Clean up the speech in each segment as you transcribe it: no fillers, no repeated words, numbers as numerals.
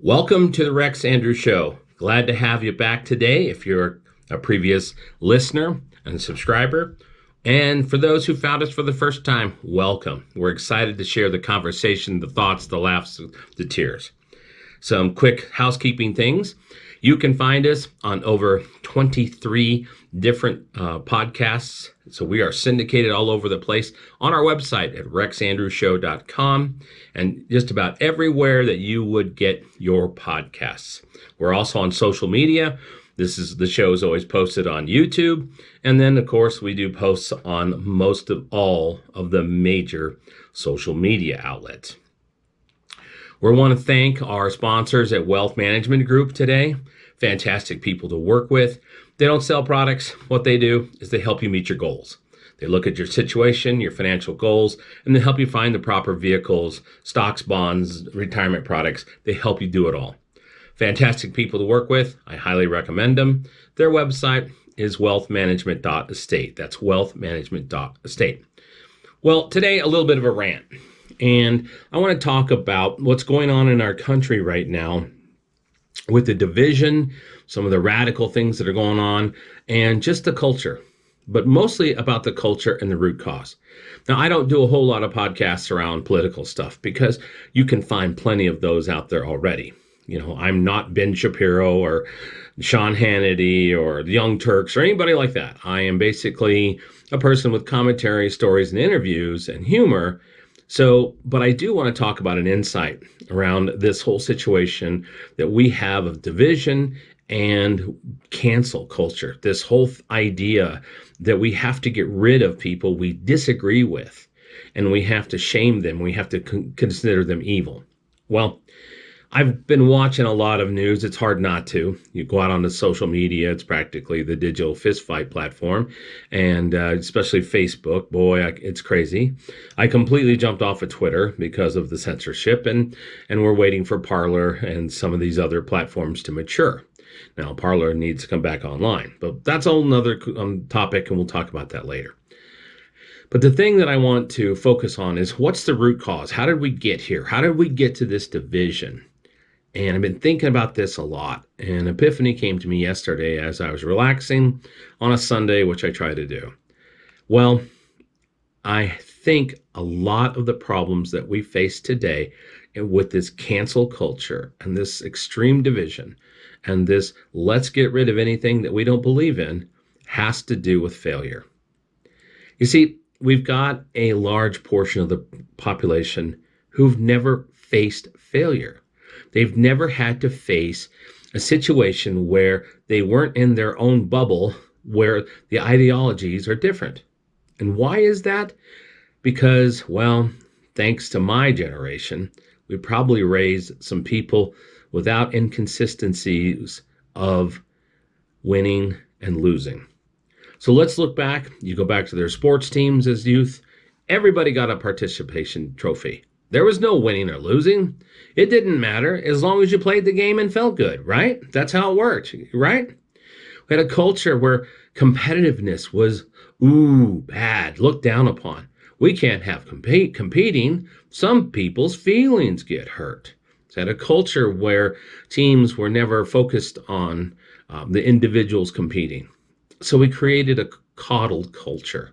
Welcome to the Rex Andrews Show. Glad to have you back today if you're a previous listener and subscriber. And for those who found us for the first time, welcome. We're excited to share the conversation, the thoughts, the laughs, the tears. Some quick housekeeping things. You can find us on over 23 different podcasts. So we are syndicated all over the place on our website at rexandrewshow.com and just about everywhere that you would get your podcasts. We're also on social media. The show is always posted on YouTube. And then, of course, we do posts on most of all of the major social media outlets. We want to thank our sponsors at Wealth Management Group today. Fantastic people to work with. They don't sell products. What they do is they help you meet your goals. They look at your situation, your financial goals, and they help you find the proper vehicles, stocks, bonds, retirement products. They help you do it all. Fantastic people to work with. I highly recommend them. Their website is wealthmanagement.estate. That's wealthmanagement.estate. Well, today, a little bit of a rant. And I want to talk about what's going on in our country right now with the division, some of the radical things that are going on, and just the culture, but mostly about the culture and the root cause. Now, I don't do a whole lot of podcasts around political stuff because you can find plenty of those out there already. You know, I'm not Ben Shapiro or Sean Hannity or the Young Turks or anybody like that. I am basically a person with commentary, stories, and interviews and humor. But I do want to talk about an insight around this whole situation that we have of division and cancel culture. This whole idea that we have to get rid of people we disagree with and we have to shame them. We have to consider them evil. Well, I've been watching a lot of news. It's hard not to. You go out onto social media. It's practically the digital fistfight platform, and especially Facebook. Boy, it's crazy. I completely jumped off of Twitter because of the censorship, and we're waiting for Parler and some of these other platforms to mature. Now, Parler needs to come back online, but that's a whole nother topic, and we'll talk about that later. But the thing that I want to focus on is what's the root cause? How did we get here? How did we get to this division? And I've been thinking about this a lot. And epiphany came to me yesterday as I was relaxing on a Sunday, which I try to do. Well, I think a lot of the problems that we face today with this cancel culture and this extreme division and this let's get rid of anything that we don't believe in has to do with failure. You see, we've got a large portion of the population who've never faced failure. They've never had to face a situation where they weren't in their own bubble, where the ideologies are different. And why is that? Because, well, thanks to my generation, we probably raised some people without inconsistencies of winning and losing. So let's look back. You go back to their sports teams as youth. Everybody got a participation trophy. There was no winning or losing. It didn't matter as long as you played the game and felt good, right? That's how it worked, right? We had a culture where competitiveness was, bad, looked down upon. We can't have competing. Some people's feelings get hurt. We had a culture where teams were never focused on the individuals competing. So we created a coddled culture.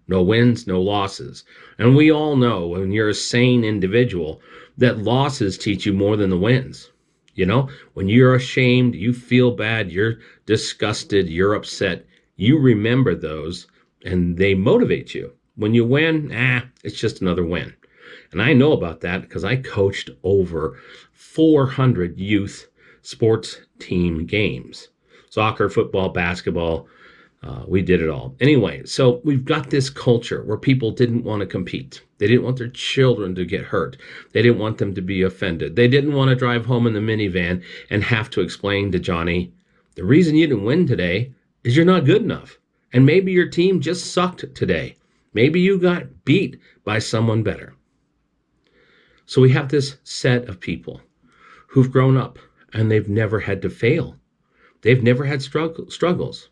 No wins, no losses. And we all know when you're a sane individual that losses teach you more than the wins. You know, when you're ashamed, you feel bad, you're disgusted, you're upset, you remember those and they motivate you. When you win, it's just another win. And I know about that because I coached over 400 youth sports team games. Soccer, football, basketball, we did it all. Anyway, so we've got this culture where people didn't want to compete. They didn't want their children to get hurt. They didn't want them to be offended. They didn't want to drive home in the minivan and have to explain to Johnny, the reason you didn't win today is you're not good enough. And maybe your team just sucked today. Maybe you got beat by someone better. So we have this set of people who've grown up and they've never had to fail. They've never had struggles.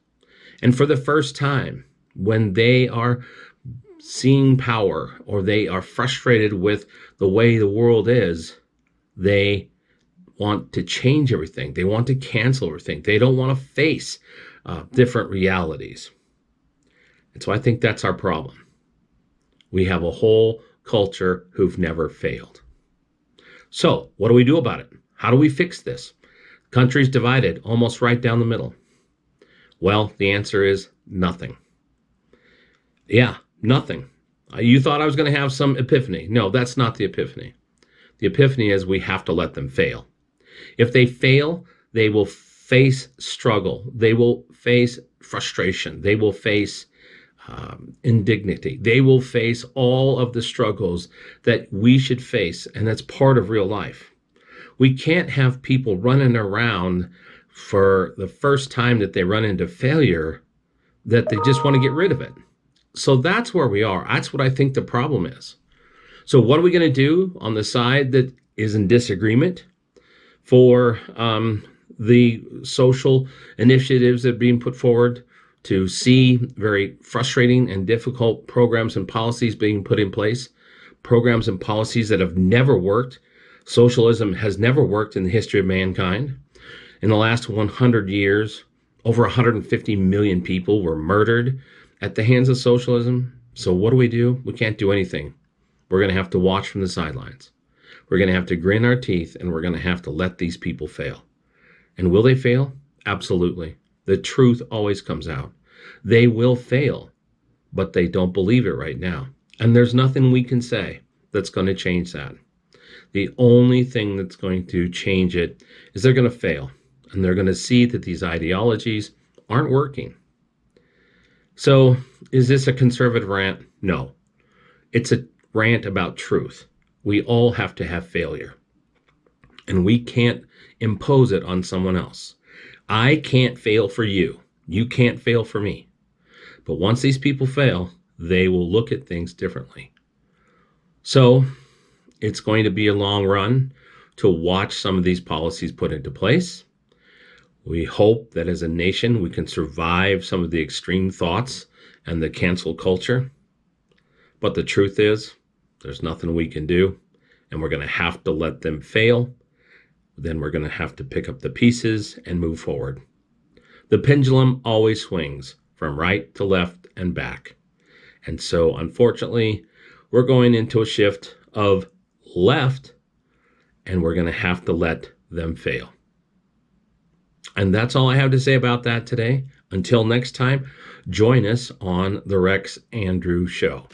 And for the first time, when they are seeing power or they are frustrated with the way the world is, they want to change everything. They want to cancel everything. They don't want to face different realities. And so I think that's our problem. We have a whole culture who've never failed. So what do we do about it? How do we fix this? Country's divided almost right down the middle. Well, the answer is nothing. Yeah, nothing. You thought I was going to have some epiphany. No, that's not the epiphany. The epiphany is we have to let them fail. If they fail, they will face struggle. They will face frustration. They will face indignity. They will face all of the struggles that we should face, and that's part of real life. We can't have people running around for the first time that they run into failure that they just want to get rid of it. So that's where we are. That's what I think the problem is. So what are we going to do on the side that is in disagreement for the social initiatives that are being put forward to see very frustrating and difficult programs and policies being put in place, programs and policies that have never worked? Socialism has never worked in the history of mankind. In the last 100 years, over 150 million people were murdered at the hands of socialism. So what do? We can't do anything. We're going to have to watch from the sidelines. We're going to have to grin our teeth, and we're going to have to let these people fail. And will they fail? Absolutely. The truth always comes out. They will fail, but they don't believe it right now. And there's nothing we can say that's going to change that. The only thing that's going to change it is they're going to fail, and they're going to see that these ideologies aren't working. So is this a conservative rant? No. It's a rant about truth. We all have to have failure, and we can't impose it on someone else. I can't fail for you. You can't fail for me. But once these people fail, they will look at things differently. So it's going to be a long run to watch some of these policies put into place. We hope that as a nation, we can survive some of the extreme thoughts and the cancel culture. But the truth is, there's nothing we can do, and we're going to have to let them fail. Then we're going to have to pick up the pieces and move forward. The pendulum always swings from right to left and back. And so, unfortunately, we're going into a shift of left, and we're going to have to let them fail. And that's all I have to say about that today. Until next time, join us on the Rex Andrew Show.